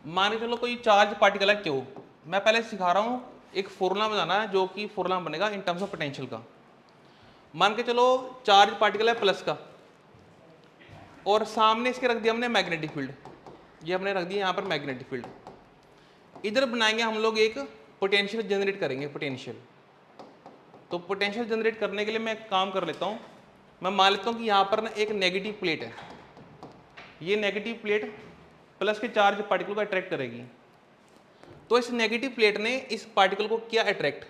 मान के चलो कोई चार्ज पार्टिकल है क्यू, मैं पहले सिखा रहा हूँ एक फॉर्मूला बनाना है जो कि फॉर्मूला बनेगा इन टर्म्स ऑफ पोटेंशियल का। मान के चलो चार्ज पार्टिकल है प्लस का और सामने इसके रख दिया हमने मैग्नेटिक फील्ड, ये हमने रख दिया यहाँ पर मैग्नेटिक फील्ड। इधर बनाएंगे हम लोग एक पोटेंशियल जनरेट करेंगे पोटेंशियल। तो पोटेंशियल जनरेट करने के लिए मैं एक काम कर लेता हूँ, मैं मान लेता हूँ कि यहाँ पर ना एक नेगेटिव प्लेट है, ये नेगेटिव प्लेट प्लस के चार्ज पार्टिकल को अट्रैक्ट करेगी। तो इस नेगेटिव प्लेट ने इस पार्टिकल को किया अट्रैक्ट,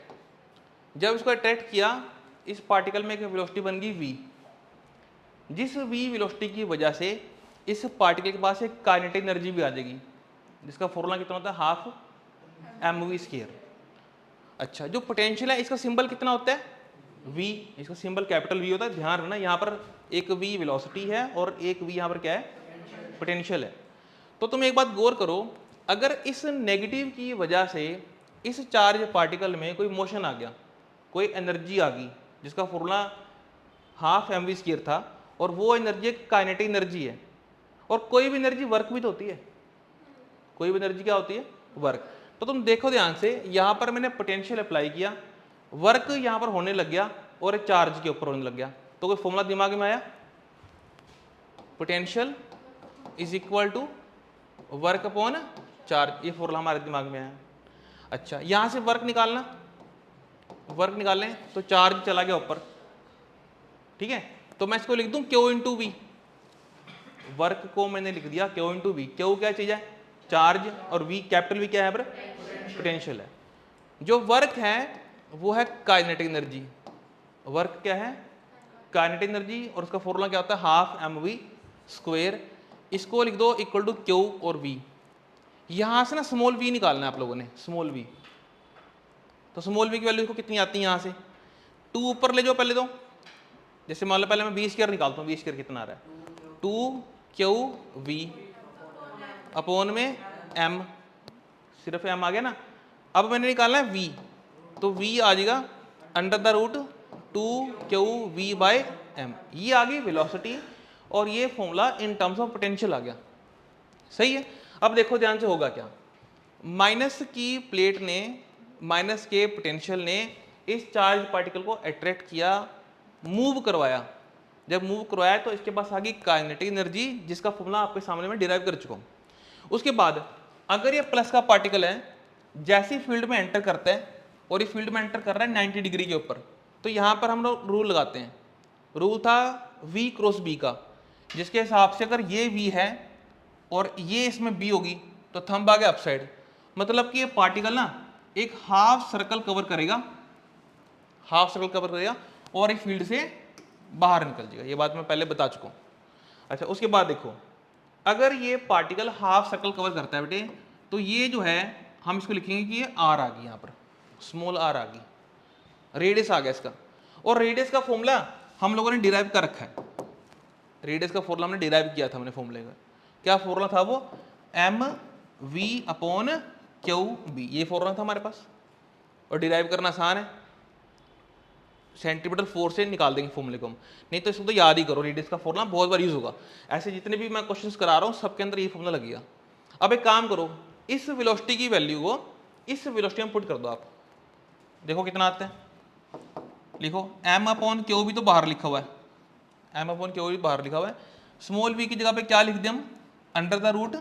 जब इसको अट्रैक्ट किया इस पार्टिकल में एक वेलोसिटी बन गई v, जिस v वेलोसिटी की वजह से इस पार्टिकल के पास एक काइनेटिक एनर्जी भी आ जाएगी जिसका फॉर्मूला कितना होता है हाफ mv²। अच्छा, जो पोटेंशियल है इसका सिंबल कितना होता है v, इसका सिंबल कैपिटल V होता है। ध्यान रखना यहाँ पर एक v वेलोसिटी है और एक v यहाँ पर क्या है पोटेंशियल है। तो तुम एक बात गौर करो, अगर इस नेगेटिव की वजह से इस चार्ज पार्टिकल में कोई मोशन आ गया, कोई एनर्जी आ गई जिसका फॉर्मूला हाफ mv² था और वो एनर्जी एक काइनेटिक एनर्जी है, और कोई भी एनर्जी वर्क भी तो होती है, कोई भी एनर्जी क्या होती है वर्क। तो तुम देखो ध्यान से, यहाँ पर मैंने पोटेंशियल अप्लाई किया, वर्क यहाँ पर होने लग गया और एक चार्ज के ऊपर होने लग गया। तो कोई फॉर्मूला दिमाग में आया, potential is equal to work upon charge, ये फॉर्मूला हमारे दिमाग में आया। अच्छा, यहाँ से वर्क निकालना, वर्क निकालें तो चार्ज चला गया ऊपर, ठीक है। तो मैं इसको लिख दूं Q इंटू वी, वर्क को मैंने लिख दिया Q इंटू वी। Q क्या चीज है चार्ज, और V कैपिटल V क्या है पोटेंशियल है। जो वर्क है वो है काइनेटिक एनर्जी, वर्क क्या है काइनेटिक एनर्जी, और उसका फॉर्मूला क्या होता है हाफ mv²। इसको लिख दो इक्वल टू Q और V। यहां से ना स्मॉल v निकालना है आप लोगों ने, स्मॉल v। तो स्मॉल v की वैल्यू कितनी आती है, यहाँ से 2 ऊपर ले जाओ पहले। तो जैसे मान लो पहले मैं v² निकालता हूँ, v² कितना आ रहा है 2qv अपॉन में m, सिर्फ m आ गया ना। अब मैंने निकालना है v, तो v आ जाएगा अंडर द रूट 2qv/m, ये आ गई वेलोसिटी और ये formula in terms of potential आ गया। सही है। अब देखो ध्यान से होगा क्या, माइनस की प्लेट ने, माइनस के पोटेंशियल ने इस चार्ज पार्टिकल को अट्रैक्ट किया, मूव करवाया। जब मूव करवाया तो इसके पास आ गई काइनेटिक एनर्जी जिसका फॉर्मूला आपके सामने में डिराइव कर चुका हूं। उसके बाद अगर ये प्लस का पार्टिकल है, जैसी फील्ड में एंटर करता है और ये फील्ड में एंटर कर रहा है 90 डिग्री के ऊपर, तो यहाँ पर हम लोग रूल लगाते हैं। रूल था v क्रॉस b का, जिसके हिसाब से अगर ये v है और ये इसमें b होगी तो थंब आ गया अपसाइड, मतलब कि ये पार्टिकल ना एक हाफ सर्कल कवर करेगा, हाफ सर्कल कवर करेगा और एक फील्ड से बाहर निकल जाएगा। ये बात मैं पहले बता चुका हूँ। अच्छा, उसके बाद देखो, अगर ये पार्टिकल हाफ सर्कल कवर करता है बेटे, तो ये जो है हम इसको लिखेंगे कि ये r आ गई, यहाँ पर स्मॉल r आ गई, रेडियस आ गया इसका। और रेडियस का फॉर्मूला हम लोगों ने डिराइव कर रखा है, रेडियस का फॉर्मूला हमने डिराइव किया था, हमने फॉर्मूले का क्या फॉर्मूला था वो mv/qb, ये फॉर्मूला था हमारे पास। और डिराइव करना आसान है, सेंटीमीटर फोर्स से निकाल देंगे फॉर्मूले को हम, नहीं तो इसको तो याद ही करो, रेडियस का फॉर्मूला बहुत बार यूज होगा। ऐसे जितने भी मैं क्वेश्चंस करा रहा हूँ सबके अंदर ये फॉर्मूला लगेगा। अब एक काम करो, इस वेलोसिटी की वैल्यू को इस वेलोसिटी में पुट कर दो आप, देखो कितना आता है। लिखो m/q भी तो बाहर लिखा हुआ है, m/q भी बाहर लिखा हुआ है। स्मॉल v की जगह पे क्या लिख दें हम, under the root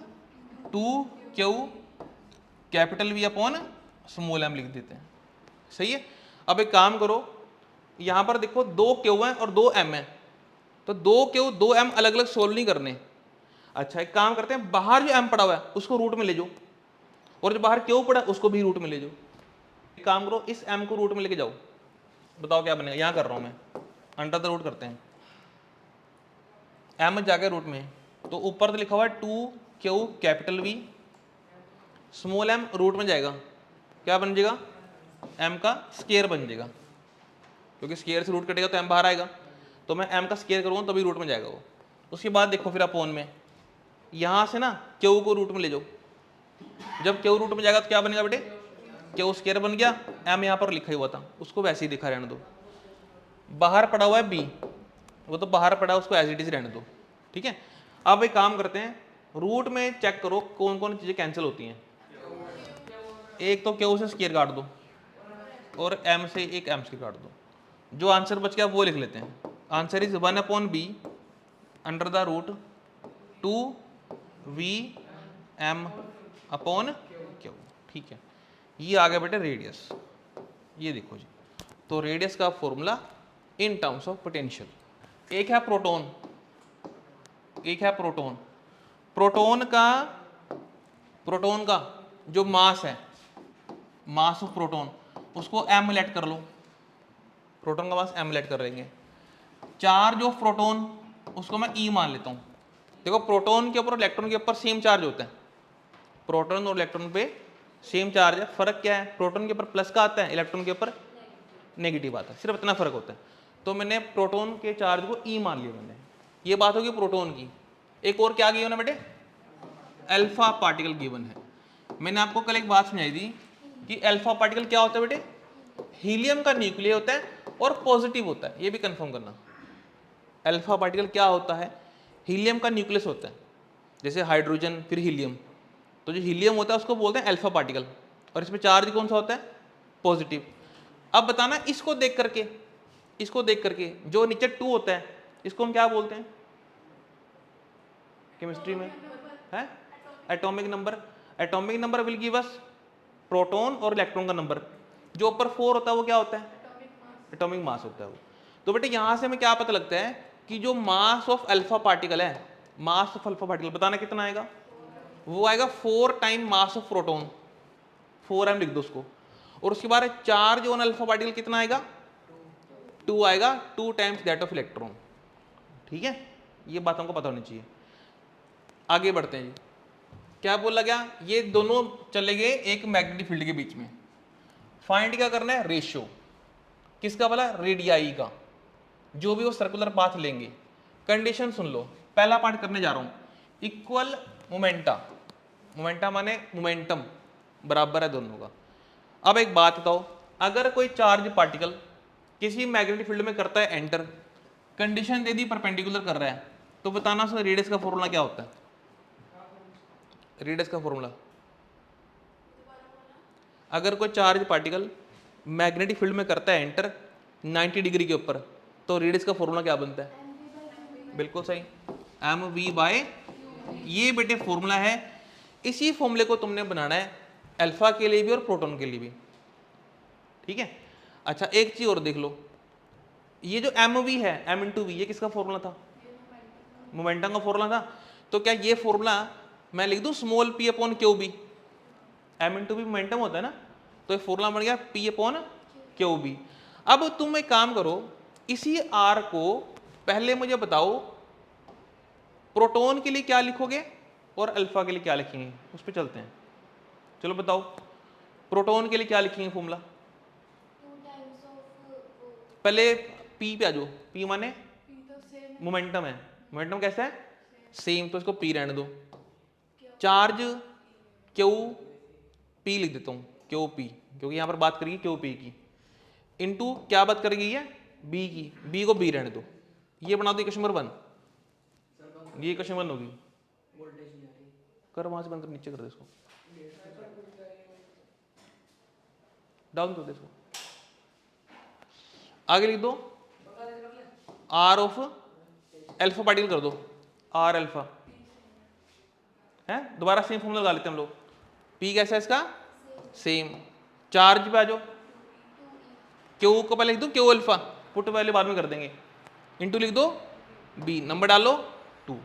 2q capital V upon small m लिख देते हैं। सही है। अब एक काम करो, यहाँ पर देखो 2q है और 2m है, तो 2q 2m अलग अलग सोल्व नहीं करने। अच्छा, एक काम करते हैं, बाहर जो m पड़ा हुआ है उसको रूट में ले जाओ, और जो बाहर q पड़ा है उसको भी रूट में ले जाओ। एक काम करो, इस m को रूट में लेके जाओ, बताओ क्या बनेगा। यहाँ कर रहा हूँ मैं, अंडर द रूट करते हैं, m जाके रूट में, तो ऊपर तो लिखा हुआ है 2q capital V, small m root में जाएगा, क्या बन जाएगा m का स्केयर बन जाएगा, क्योंकि स्केयर से रूट कटेगा तो m बाहर आएगा, तो मैं m का स्केयर करूँगा तभी रूट में जाएगा वो। उसके बाद देखो फिर अपॉन में, यहाँ से ना q को रूट में ले जाओ, जब q रूट में जाएगा तो क्या बनेगा बेटे, q स्केयर बन गया, m यहाँ पर लिखा ही हुआ था उसको वैसे ही दिखा रहने दो। बाहर पड़ा हुआ है b, वो तो बाहर पड़ा है, उसको एज इट इज रहने दो, ठीक है। अब एक काम करते हैं, रूट में चेक करो कौन कौन चीज़ें कैंसिल होती हैं। एक तो क्यू से स्क्वायर काट दो और एम से एक एम स्क्वायर काट दो, जो आंसर बच गया वो लिख लेते हैं। Answer is 1/b under the root 2v(m) upon Q. ठीक है, ये आ गया बेटे रेडियस। ये देखो जी, तो रेडियस का formula in terms of potential. एक है प्रोटॉन, एक है प्रोटॉन। प्रोटॉन का जो मास है, मास ऑफ प्रोटॉन, उसको m लेट कर लो। प्रोटॉन का मास m लेट कर लेंगे। चार्ज ऑफ प्रोटॉन उसको मैं E मान लेता हूँ। देखो प्रोटॉन के ऊपर इलेक्ट्रॉन के ऊपर सेम चार्ज होता है, प्रोटॉन और इलेक्ट्रॉन पे सेम चार्ज है। फर्क क्या है, प्रोटॉन के ऊपर प्लस का आता है, इलेक्ट्रॉन के ऊपर नेगेटिव आता है, सिर्फ इतना फर्क होता है। तो मैंने प्रोटॉन के चार्ज को E मान लिया मैंने। ये बात होगी प्रोटॉन की। एक और क्या गिवन है बेटे, अल्फा पार्टिकल गिवन है। मैंने आपको कल एक बात समझाई थी कि अल्फा पार्टिकल क्या होता है बेटे, हीलियम का न्यूक्लियर होता है और पॉजिटिव होता है। ये भी कंफर्म करना, अल्फा पार्टिकल क्या होता है, हीलियम का न्यूक्लियस होता है, जैसे हाइड्रोजन फिर हीलियम। तो जो हीलियम होता है उसको बोलते हैं अल्फा पार्टिकल, और इसमें चार्ज कौन सा होता है, पॉजिटिव। अब बताना इसको देख करके जो नीचे 2 होता है इसको हम क्या बोलते हैं केमिस्ट्री में, है atomic number. Atomic number will give us proton और इलेक्ट्रॉन का नंबर। जो ऊपर 4 होता है वो क्या होता है, एटॉमिक मास होता है वो। तो बेटे यहां से हमें क्या पता लगता है कि जो मास ऑफ अल्फा पार्टिकल है, मास ऑफ अल्फा पार्टिकल बताना कितना आएगा, वो आएगा 4 time mass of proton, 4m लिख दो उसको। और उसके बाद चार्ज ऑन अल्फा पार्टिकल कितना आएगा, 2 आएगा, 2 टाइम्स दैट ऑफ इलेक्ट्रॉन। ठीक है, ये बात हमको पता होनी चाहिए। आगे बढ़ते हैं जी, क्या बोला गया, ये दोनों चले गए एक मैग्नेटिक फील्ड के बीच में। फाइंड क्या करना है, रेशियो किसका बोला, रेडियाई का, जो भी वो सर्कुलर पाथ लेंगे। कंडीशन सुन लो, पहला पार्ट करने जा रहा हूं, इक्वल मोमेंटा, मोमेंटा माने मोमेंटम बराबर है दोनों का। अब एक बात बताओ, अगर कोई चार्ज पार्टिकल किसी मैग्नेटिक फील्ड में करता है enter, condition they the perpendicular कर रहा है, तो बताना उसका रेडियस का फॉर्मूला क्या होता है। रेडियस का फॉर्मूला, अगर कोई चार्ज पार्टिकल मैग्नेटिक फील्ड में करता है एंटर 90 डिग्री के ऊपर, तो रेडियस का फॉर्मूला क्या बनता है, बिल्कुल सही, mv/, ये बेटे फॉर्मूला है। इसी फॉर्मूले को तुमने बनाना है अल्फा के लिए भी और प्रोटॉन के लिए भी। ठीक है, अच्छा एक चीज और देख लो, ये जो mv है m/v, ये किसका फॉर्मूला था, मोमेंटम का फॉर्मूला था। तो क्या ये फॉर्मूला मैं लिख दूं small p upon Q B, m/v momentum होता है ना, तो ये फॉर्मूला बन गया p अपॉन क्यू बी। अब तुम एक काम करो, इसी r को पहले मुझे बताओ प्रोटॉन के लिए क्या लिखोगे और अल्फा के लिए क्या लिखेंगे, उस पर चलते हैं। चलो बताओ, प्रोटॉन के लिए क्या लिखेंगे फॉर्मूला, पहले p पे आ जाओ। p माने मोमेंटम है, मोमेंटम कैसा है, सेम, तो इसको p रहने दो। चार्ज क्यू p लिख देता हूं, क्यू p, क्योंकि यहां पर बात करेगी क्यू p की, इनटू क्या बात कर गई है, b की, b को b रहने दो। ये बना दो इक्वेशन नंबर 1, ये इक्वेशन 1 होगी। कर वहां से बंद कर, नीचे कर दे इसको, डाउन कर दे इसको। आगे लिख दो आर ऑफ अल्फा पार्टिकल कर दो, आर अल्फा है। दोबारा सेम फॉर्मूला लगा लेते हैं हम लोग, पी कैसा है इसका, सेम। चार्ज पे आ जाओ, क्यू को पहले लिख दो क्यू अल्फा, पुट पहले बाद में कर देंगे, इनटू लिख दो बी, नंबर डालो 2,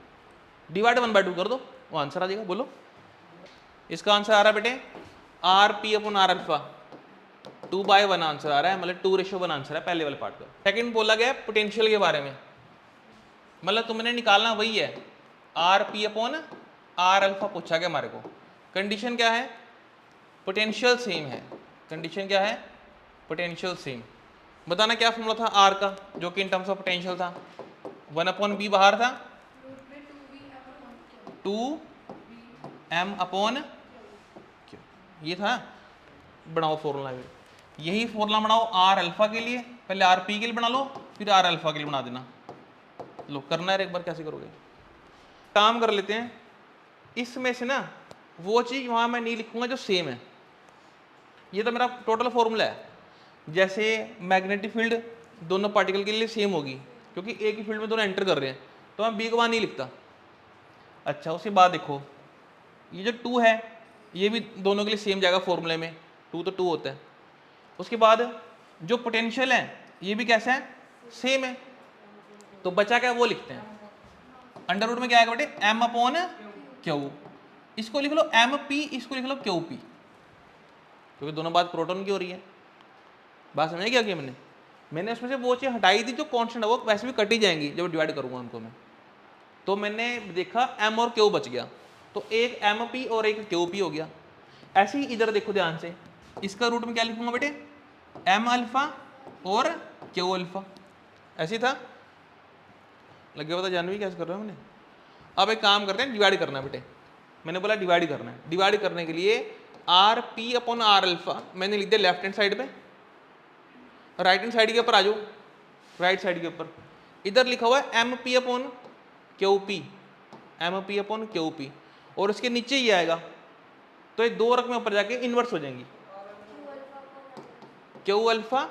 डिवाइड 1/2 कर दो, वो आंसर आ जाएगा। बोलो, इसका आंसर आ रहा है बेटे R P upon R alpha, 2/1 answer आ रहा है, मतलब 2:1 आंसर है पहले वाले पार्ट का। सेकंड बोला गया पोटेंशियल के बारे में, मतलब तुमने निकालना वही है, R P upon R alpha पूछा गया हमारे को। कंडीशन क्या है, पोटेंशियल सेम है। कंडीशन क्या है, पोटेंशियल सेम। बताना क्या फॉर्मूला था आर का, जो कि इन टर्म्स ऑफ पोटेंशियल था, 1/b बाहर था, 2m/q, ये था। बनाओ फॉर्मूला, यही फॉर्मूला बनाओ आर अल्फा के लिए, पहले आर पी के लिए बना लो, फिर आर अल्फा के लिए बना देना। लो करना है एक बार, कैसे करोगे, काम कर लेते हैं। इसमें से ना वो चीज़ वहाँ मैं नहीं लिखूंगा जो सेम है। ये तो मेरा टोटल फॉर्मूला है। जैसे मैग्नेटिक फील्ड दोनों पार्टिकल के लिए सेम होगी, क्योंकि एक ही फील्ड में दोनों एंटर कर रहे हैं, तो मैं बी को वहाँ नहीं लिखता। अच्छा, उसके बाद देखो ये जो 2 है ये भी दोनों के लिए सेम जाएगा फॉर्मूले में, 2 तो 2 होता है। उसके बाद जो पोटेंशियल है ये भी कैसा है, सेम है। तो बचा क्या, वो लिखते हैं। अंडर रूट में क्या आएगा बेटे, एम अपॉन क्यू। इसको लिख लो एम पी, इसको लिख लो क्यू पी, क्योंकि दोनों बात प्रोटॉन की हो रही है। बात समझ क्या किया मैंने उसमें से वो चीज़ हटाई थी जो कांस्टेंट है, वो वैसे भी कट ही जाएंगी जब डिवाइड करूंगा उनको मैं। तो मैंने देखा एम और क्यू बच गया, तो एक एम पी और एक क्यू पी हो गया। ऐसे ही इधर देखो ध्यान से, इसका रूट में क्या लिखूंगा बेटे, एम अल्फा और क्यू अल्फा। ऐसे ही था, लगे पता जानवी कैसे कर रहे हो हमने। अब एक काम करते हैं, डिवाइड करना है बेटे। मैंने बोला डिवाइड करना है, डिवाइड करने के लिए R P upon R alpha मैंने लिख दिया लेफ्ट हैंड साइड पे, राइट हैंड साइड के ऊपर आ जाओ, राइट साइड के ऊपर इधर लिखा हुआ है M P upon Q P, M P upon Q P, और इसके नीचे ही आएगा, तो ये दो रकमें ऊपर जाके इन्वर्स हो जाएंगी, Q alpha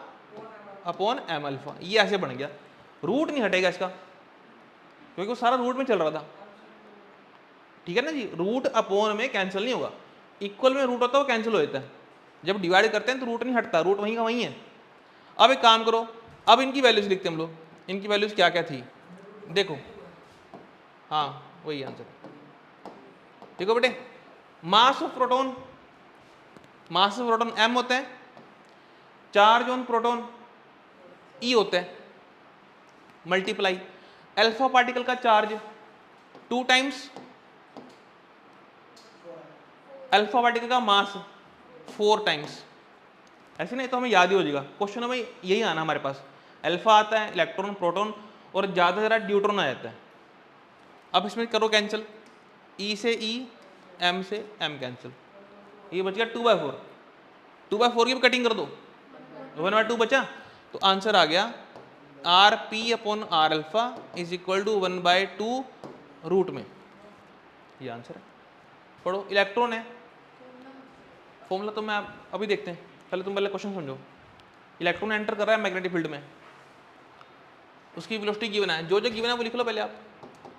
upon M alpha. ये ऐसे बन गया, रूट नहीं हटेगा इसका, क्योंकि वो सारा रूट में चल रहा था। ठीक है ना जी, रूट अपॉन में कैंसिल नहीं होगा, इक्वल में रूट होता है वो कैंसिल हो जाता है। जब डिवाइड करते हैं तो रूट नहीं हटता, रूट वहीं का वहीं है। अब एक काम करो, अब इनकी वैल्यूज लिखते हैं हम लोग, इनकी वैल्यूज क्या क्या थी देखो। हाँ वही आंसर, देखो बेटे, mass of proton, mass of proton m होता है, चार्ज ऑन प्रोटॉन E होता है, मल्टीप्लाई अल्फा पार्टिकल का चार्ज 2 टाइम्स अल्फा पार्टिकल का मास 4 टाइम्स। ऐसे नहीं तो हमें याद ही हो जाएगा, क्वेश्चन में यही आना हमारे पास, अल्फा आता है, इलेक्ट्रॉन प्रोटॉन, और ज़्यादा से ज़्यादा ड्यूट्रॉन आ जाता है। अब इसमें करो कैंसिल, E से E, M से M कैंसिल, ये बच गया 2/4, 2/4 की भी कटिंग कर दो, 1/2 बचा, तो आंसर आ गया R P upon R alpha is equal to 1/2 root में, ये आंसर है। पढ़ो, इलेक्ट्रॉन है, फॉर्मूला तो मैं अभी देखते हैं, पहले तुम पहले क्वेश्चन समझो। इलेक्ट्रॉन एंटर कर रहा है मैग्नेटिक फील्ड में, उसकी वेलोसिटी गिवन है, जो जो गिवन है वो लिख लो पहले आप।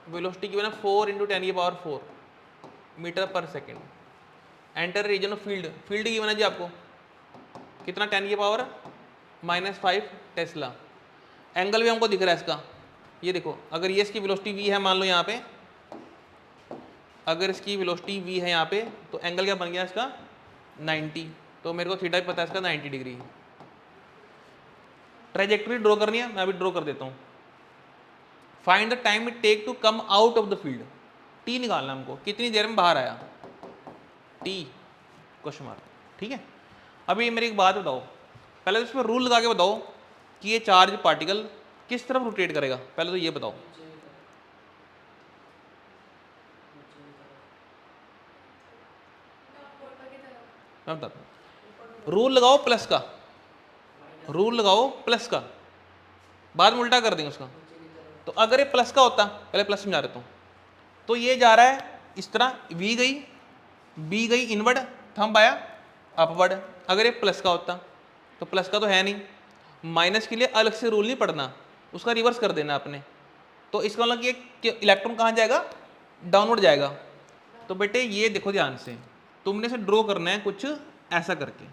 वेलोसिटी गिवन है 4 × 10⁴ मीटर पर second. Enter region of field, field given है जी आपको कितना, 10⁻⁻5 टेस्ला। एंगल भी हमको दिख रहा है इसका, ये देखो, अगर ये इसकी वेलोसिटी v है मान लो यहाँ पे, अगर इसकी वेलोसिटी v है यहाँ पे, तो एंगल क्या बन गया इसका 90, तो मेरे को थीटा भी पता है इसका 90 डिग्री। ट्रेजेक्टरी ड्रॉ करनी है, मैं अभी ड्रॉ कर देता हूँ। Find the time it take to come out of the field, T निकालना हमको, कितनी देर में बाहर आया, टी क्वेश्चन मार्क। ठीक है, अभी मेरी एक बात बताओ, पहले तो इसमें रूल लगा के बताओ कि ये चार्ज पार्टिकल किस तरफ रोटेट करेगा, पहले तो ये बताओ। मैं बताता हूँ, रूल लगाओ प्लस का, रूल लगाओ प्लस का, बाद में उल्टा कर देंगे उसका। तो अगर ये प्लस का होता, पहले प्लस समझा देता हूँ, तो ये जा रहा है इस तरह, वी गई, बी गई इनवर्ड, थंब आया अपवर्ड। अगर ये प्लस का होता, तो प्लस का तो है नहीं, माइनस के लिए अलग से रूल नहीं पढ़ना, उसका रिवर्स कर देना आपने। तो इसका मतलब कि इलेक्ट्रॉन कहाँ जाएगा, डाउनवर्ड जाएगा। तो बेटे ये देखो ध्यान से, तुमने से ड्रॉ करना है कुछ ऐसा करके,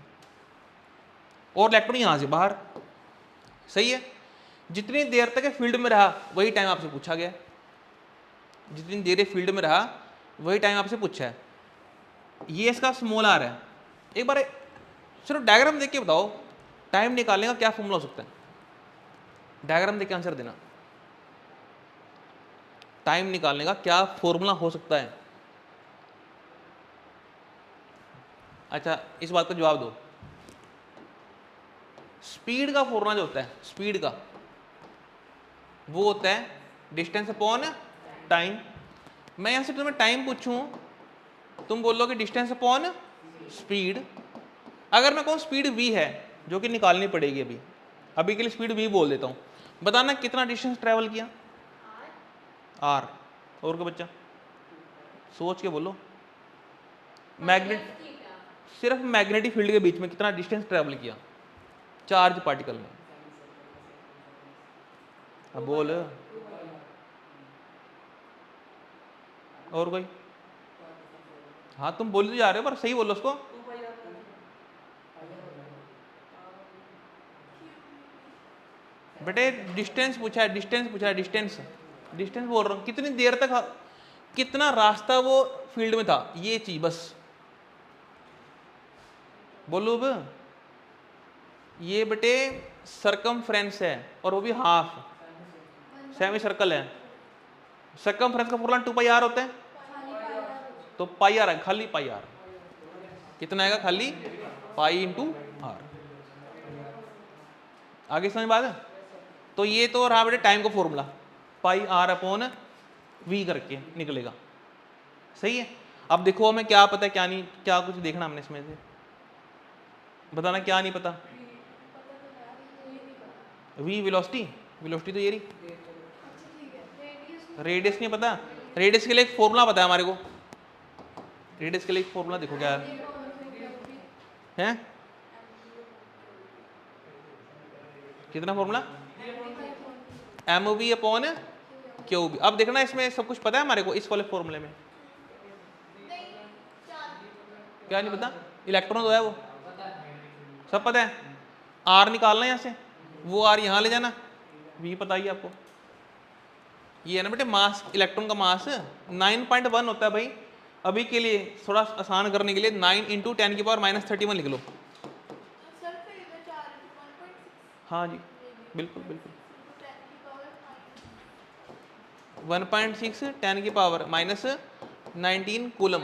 और इलेक्ट्रॉन यहाँ से बाहर, सही है। जितनी देर तक फील्ड में रहा वही टाइम आपसे पूछा गया, जितनी देर फील्ड में रहा वही टाइम आपसे पूछा है। ये इसका स्मॉल आर है। एक बार सिर्फ डायग्राम देख के बताओ टाइम निकालने का क्या फॉर्मूला हो सकता है, डायग्राम देख के आंसर देना, टाइम निकालने का क्या फॉर्मूला हो सकता है। अच्छा इस बात का जवाब दो, स्पीड का फॉर्मूला जो होता है, स्पीड का वो होता है डिस्टेंस अपॉन टाइम। मैं यहां से तुम्हें टाइम पूछूं, तुम बोलोगे डिस्टेंस अपॉन स्पीड। अगर मैं कहूँ स्पीड v है, जो कि निकालनी पड़ेगी अभी, अभी के लिए स्पीड v बोल देता हूं, बताना कितना डिस्टेंस ट्रेवल किया, r, और क्या बच्चा सोच के बोलो। मैग्नेट सिर्फ मैग्नेटिक फील्ड के बीच में कितना डिस्टेंस ट्रेवल किया चार्ज पार्टिकल ने? अब बोल। और कोई? हाँ तुम बोल तो जा रहे हो पर सही बोलो उसको। बेटे डिस्टेंस पूछा है, डिस्टेंस पूछा है, डिस्टेंस डिस्टेंस बोल रहा हूँ, कितनी देर तक, कितना रास्ता वो फील्ड में था, ये चीज बस बोलो। अब ये बेटे सरकमफ्रेंस है और वो भी हाफ, सेमी सर्कल है। सरकमफ्रेंस का फॉर्मूला 2πr होता है, तो पाई आर है, खाली पाई आर। कितना आएगा? खाली पाई इंटू आर। आगे समझ बात है? तो ये तो रहा बेटे टाइम का formula, pi R upon V करके निकलेगा। सही है। अब देखो हमें क्या पता है क्या नहीं, क्या कुछ देखना हमने इसमें से, बताना क्या नहीं पता। वी वेलोसिटी, वेलोसिटी तो ये रही। रेडियस नहीं पता? रेडियस के लिए एक फॉर्मूला पता है हमारे को, रेडियस के लिए एक फॉर्मूला देखो क्या है, कितना formula? M V upon Q B. अब देखना इसमें सब कुछ पता है हमारे को, इस वाले फॉर्मूले में क्या नहीं पता? इलेक्ट्रॉन जो है वो सब पता है। आर निकालना है यहाँ से, वो आर यहाँ ले जाना, वी पता ही आपको। ये है ना बेटे मास, इलेक्ट्रॉन का मास 9.1 होता है भाई। अभी के लिए थोड़ा आसान करने के लिए 9 इंटू 10⁻³ लिख लो। हाँ जी बिल्कुल बिल्कुल, 1.6 10⁻⁻19 कूलम।